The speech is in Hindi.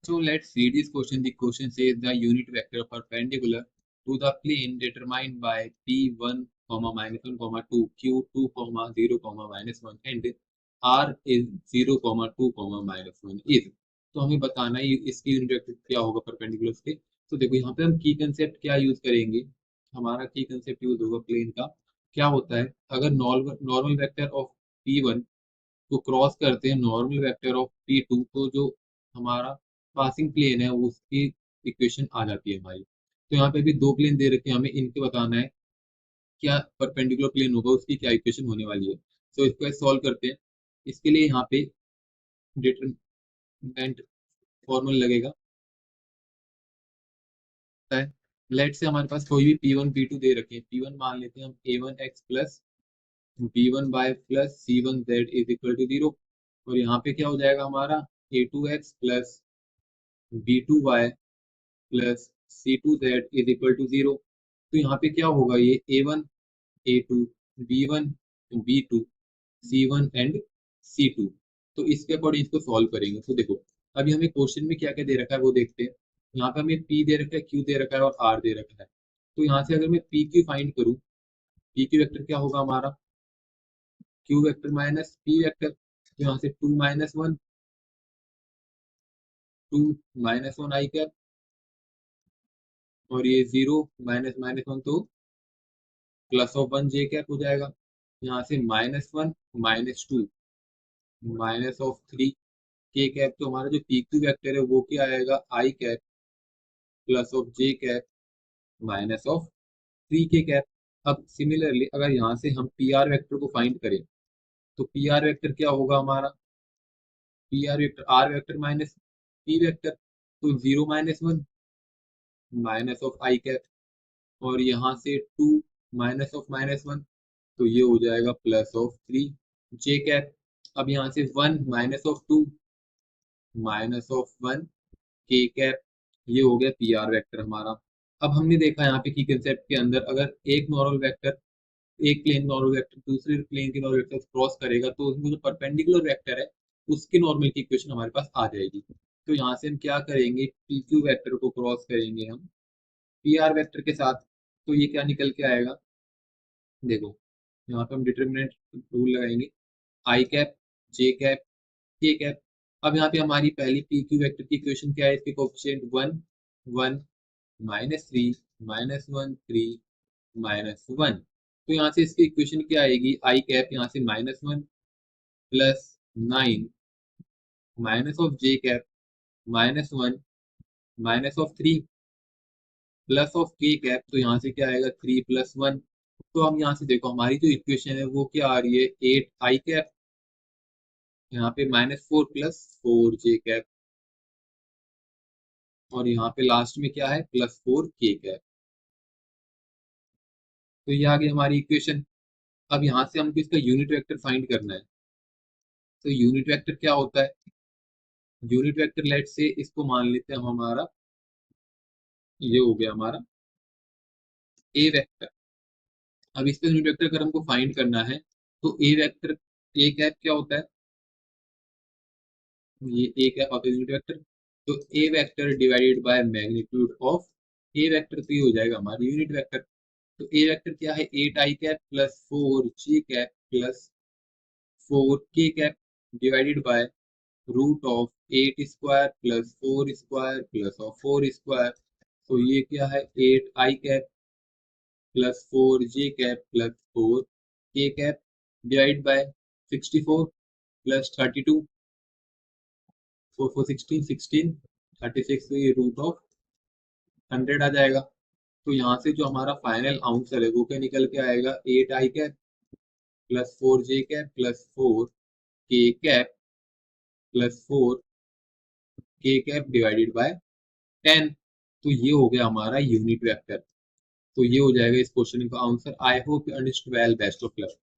So let's see this question. The question says the unit vector perpendicular to the plane determined by P1, minus 1, 2, Q2, 0, minus 1 and R is 0, 2, minus 1 is. तो हमें बताना है इसकी यूनिट वेक्टर क्या होगा परपेंडिकुलर के। तो देखो यहाँ पे हम की कंसेप्ट क्या यूज करेंगे। हमारा की कंसेप्ट यूज होगा प्लेन का। क्या होता है अगर नॉर्मल वेक्टर ऑफ P1 को क्रॉस करते हैं नॉर्मल वेक्टर ऑफ P2 तो जो हमारा पासिंग प्लेन है उसकी इक्वेशन आ जाती है हमारी। तो यहाँ पे भी दो प्लेन दे रखे हैं हमें इनके बताना है क्या परपेंडिकुलर प्लेन होगा उसकी क्या इक्वेशन होने वाली है। तो इसको सॉल्व करते हैं। इसके लिए यहाँ पे डिटरमिनेंट फॉर्मूला लगेगा। लेट से हमारे पास कोई भी P1 P2 दे रखे हैं। P1 मान लेते हैं हम A1x plus B1y plus C1z is equal to 0 और यहाँ पे क्या हो जाएगा हमारा A2x plus B2y plus C2z is equal to 0। तो यहाँ पे क्या होगा ये A1 A2 B1 B2 C1 and C2। तो इसके अकॉर्डिंग इसको सॉल्व करेंगे। तो देखो अभी हमें क्वेश्चन में क्या क्या दे रखा है वो देखते हैं। यहाँ पे हमें P दे रखा है Q दे रखा है और R दे रखा है। तो यहाँ से अगर मैं PQ फाइंड करूँ PQ वेक्टर क्या होगा हमारा Q vector minus P vector. तो यहाँ से 2 माइनस 1 2 माइनस 1 आई कैप और ये 0 माइनस माइनस 1 तो प्लस ऑफ 1 जे कैप हो जाएगा। यहाँ से माइनस 1 माइनस 2 माइनस ऑफ 3 के कैप। तो हमारा जो PQ वेक्टर है वो क्या आएगा i cap plus of j cap minus of 3 के कैप। अब सिमिलरली अगर यहाँ से हम PR वेक्टर को फाइंड करें तो PR वेक्टर क्या होगा हमारा PR vector R vector minus P vector. तो 0 minus 1 minus of I cap और यहाँ से 2 माइनस ऑफ माइनस 1 तो ये हो जाएगा प्लस ऑफ 3 जे कैप। अब यहाँ से 1 माइनस ऑफ 2 माइनस ऑफ 1 के कैप। ये हो गया PR वेक्टर हमारा। अब हमने देखा यहाँ पे की कंसेप्ट के अंदर अगर एक नॉर्मल वेक्टर एक प्लेन नॉर्मल वेक्टर दूसरे प्लेन के नॉर्मल वेक्टर क्रॉस करेगा तो उसमें जो परपेंडिकुलर वेक्टर है उसके नॉर्मल की इक्वेशन हमारे पास आ जाएगी। तो यहाँ से हम क्या करेंगे PQ वेक्टर को क्रॉस करेंगे हम PR वेक्टर के साथ। तो ये क्या निकल के आएगा देखो यहाँ पे हम डिटरमिनेंट रूल लगाएंगे आई कैप जे कैप के कैप। अब यहाँ पे हमारी पहली PQ वेक्टर की इक्वेशन क्या है इसके कोएफिशिएंट 1 1 माइनस 3 माइनस 1 3 माइनस 1। तो यहाँ से इसकी इक्वेशन क्या आएगी आई कैप यहाँ से minus 1 plus 9 minus of j cap minus 1 minus of 3 plus of के कैप। तो यहाँ से क्या आएगा 3 प्लस 1। तो हम यहाँ से देखो हमारी जो इक्वेशन है वो क्या आ रही है 8 आई कैप यहाँ पे माइनस 4 प्लस 4 जे कैप और यहाँ पे लास्ट में क्या है प्लस 4 के कैप। तो ये आ गई हमारी इक्वेशन। अब यहाँ से हमको इसका यूनिट वेक्टर फाइंड करना है। तो यूनिट वेक्टर क्या होता है यूनिट वेक्टर लेट से इसको मान लेते हैं हमारा ये हो गया हमारा ए वेक्टर। अब इसका यूनिट वेक्टर अगर हमको फाइंड करना है तो ए वेक्टर ए कैप क्या होता है ये ए कैप होता है यूनिट वेक्टर। तो A vector divided by magnitude of A vector तो ये हो जाएगा हमारा यूनिट वेक्टर। तो ए वेक्टर क्या है 8 I cap plus 4 J cap plus 4 K cap divided by root of 8 square plus 4 square plus of 4 square. तो ये क्या है 8 I cap plus 4 J cap plus 4 K cap divide by 64 plus 32 4 4 16 16 36 तो ये रूट ऑफ 100 आ जाएगा। तो यहाँ से जो हमारा फाइनल आंसर है वो क्या निकल के आएगा 8 I cap plus 4 J cap plus 4 K cap plus 4 K cap divided bye 10। तो ये हो गया हमारा यूनिट वेक्टर। तो ये हो जाएगा इस क्वेश्चन का answer. I hope you understood well. Best of luck.